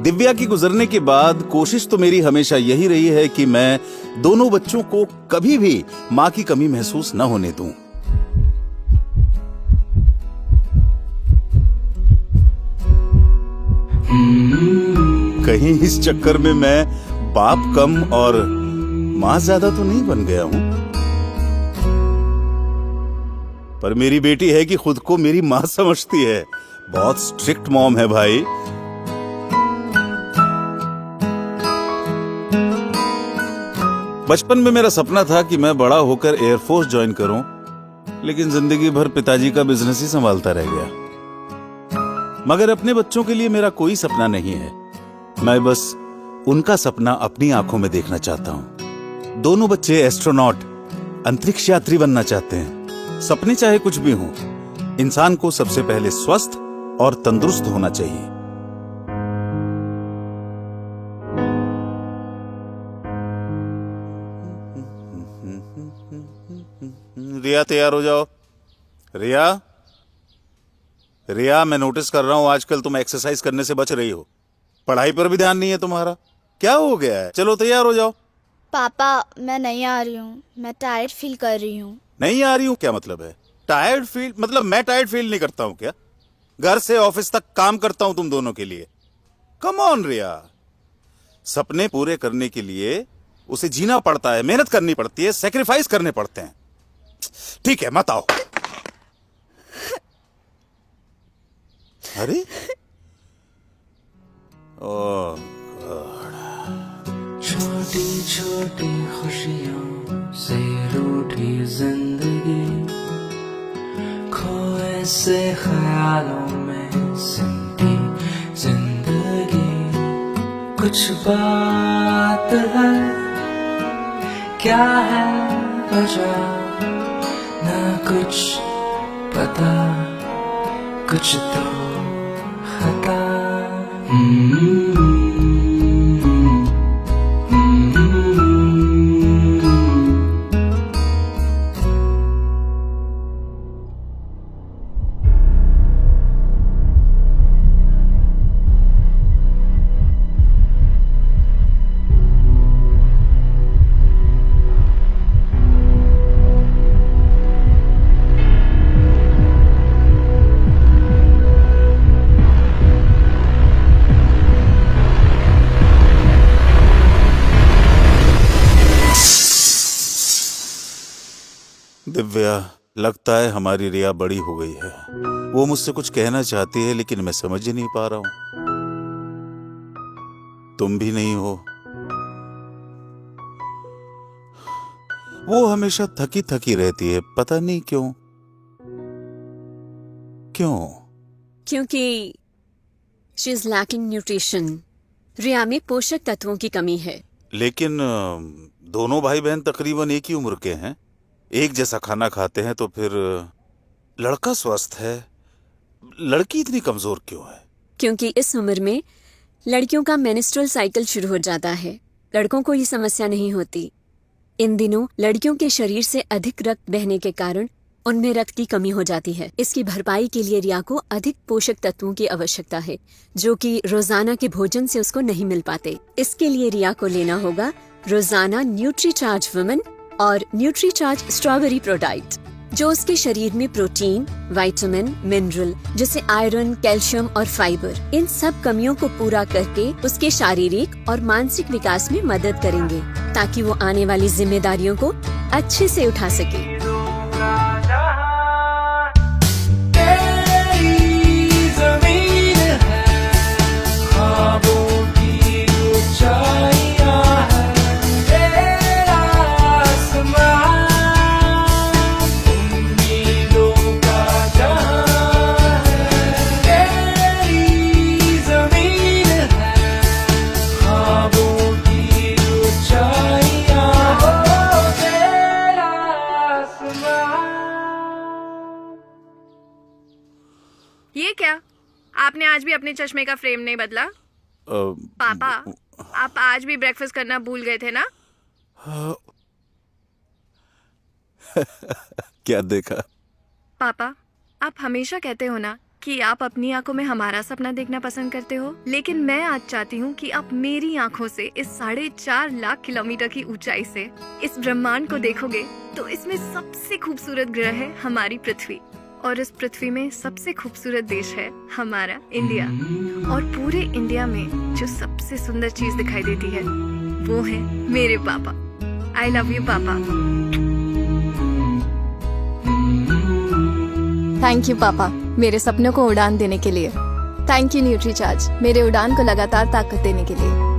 दिव्या की गुजरने के बाद कोशिश तो मेरी हमेशा यही रही है कि मैं दोनों बच्चों को कभी भी मां की कमी महसूस न होने दूं। कहीं इस चक्कर में मैं बाप कम और मां ज्यादा तो नहीं बन गया हूं। पर मेरी बेटी है कि खुद को मेरी मां समझती है। बहुत स्ट्रिक्ट मॉम है भाई। बचपन में मेरा सपना था कि मैं बड़ा होकर एयरफोर्स ज्वाइन करूं, लेकिन जिंदगी भर पिताजी का बिजनेस ही संभालता रह गया। मगर अपने बच्चों के लिए मेरा कोई सपना नहीं है। मैं बस उनका सपना अपनी आंखों में देखना चाहता हूं। दोनों बच्चे एस्ट्रोनॉट, अंतरिक्ष यात्री बनना चाहते हैं। सपने चाहे कुछ भी हों, इंसान को सबसे पहले स्वस्थ और तंदुरुस्त होना चाहिए। रिया, तैयार हो जाओ। रिया, रिया, मैं नोटिस कर रहा हूं आजकल तुम एक्सरसाइज करने से बच रही हो। पढ़ाई पर भी ध्यान नहीं है तुम्हारा। क्या हो गया है? चलो तैयार हो जाओ। पापा, मैं नहीं आ रही हूँ। मैं टायर्ड फील कर रही हूँ। नहीं आ रही हूँ क्या मतलब है? टायर्ड फील मतलब मैं टायर्ड फील नहीं करता हूँ क्या? घर से ऑफिस तक काम करता हूं तुम दोनों के लिए। कम ऑन रिया, सपने पूरे करने के लिए उसे जीना पड़ता है, मेहनत करनी पड़ती है, सेक्रीफाइस करने पड़ते हैं। ठीक है, मत आओ। अरे ओह गॉड। छोटी छोटी खुशियों से रूठी जिंदगी, खोए से ख्यालों में सिमटी जिंदगी। कुछ बात है, क्या है वजह, ना कुछ पता, कुछ तो खता। दिव्या, लगता है हमारी रिया बड़ी हो गई है। वो मुझसे कुछ कहना चाहती है, लेकिन मैं समझ ही नहीं पा रहा हूं। तुम भी नहीं हो। वो हमेशा थकी थकी रहती है, पता नहीं क्यों। क्यों? क्योंकि शी इज लैकिंग न्यूट्रिशन। रिया में पोषक तत्वों की कमी है। लेकिन दोनों भाई बहन तकरीबन एक ही उम्र के हैं, एक जैसा खाना खाते हैं, तो फिर लड़का स्वस्थ है, लड़की इतनी कमजोर क्यों है? क्योंकि इस उम्र में लड़कियों का मेनिस्ट्रुअल साइकिल शुरू हो जाता है। लड़कों को ये समस्या नहीं होती। इन दिनों लड़कियों के शरीर से अधिक रक्त बहने के कारण उनमें रक्त की कमी हो जाती है। इसकी भरपाई के लिए रिया को अधिक पोषक तत्वों की आवश्यकता है, जो कि रोजाना के भोजन से उसको नहीं मिल पाते। इसके लिए रिया को लेना होगा रोजाना न्यूट्रीचार्ज वुमेन और न्यूट्रीचार्ज स्ट्रॉबेरी प्रोडाइट, जो उसके शरीर में प्रोटीन, विटामिन, मिनरल जैसे आयरन, कैल्शियम और फाइबर, इन सब कमियों को पूरा करके उसके शारीरिक और मानसिक विकास में मदद करेंगे, ताकि वो आने वाली जिम्मेदारियों को अच्छे से उठा सके। ये क्या? आपने आज भी अपने चश्मे का फ्रेम नहीं बदला? पापा, आप आज भी ब्रेकफास्ट करना भूल गए थे ना? क्या देखा? पापा, आप हमेशा कहते हो ना कि आप अपनी आंखों में हमारा सपना देखना पसंद करते हो, लेकिन मैं आज चाहती हूँ कि आप मेरी आंखों से इस 4.5 लाख किलोमीटर की ऊंचाई से इस ब्रह्मांड को देखोगे तो इसमें सबसे खूबसूरत ग्रह है हमारी पृथ्वी, और इस पृथ्वी में सबसे खूबसूरत देश है हमारा इंडिया। और पूरे इंडिया में जो सबसे सुंदर चीज दिखाई देती है वो है मेरे पापा। आई लव यू पापा। थैंक यू पापा, मेरे सपनों को उड़ान देने के लिए। थैंक यू न्यूट्रीचार्ज, मेरे उड़ान को लगातार ताकत देने के लिए।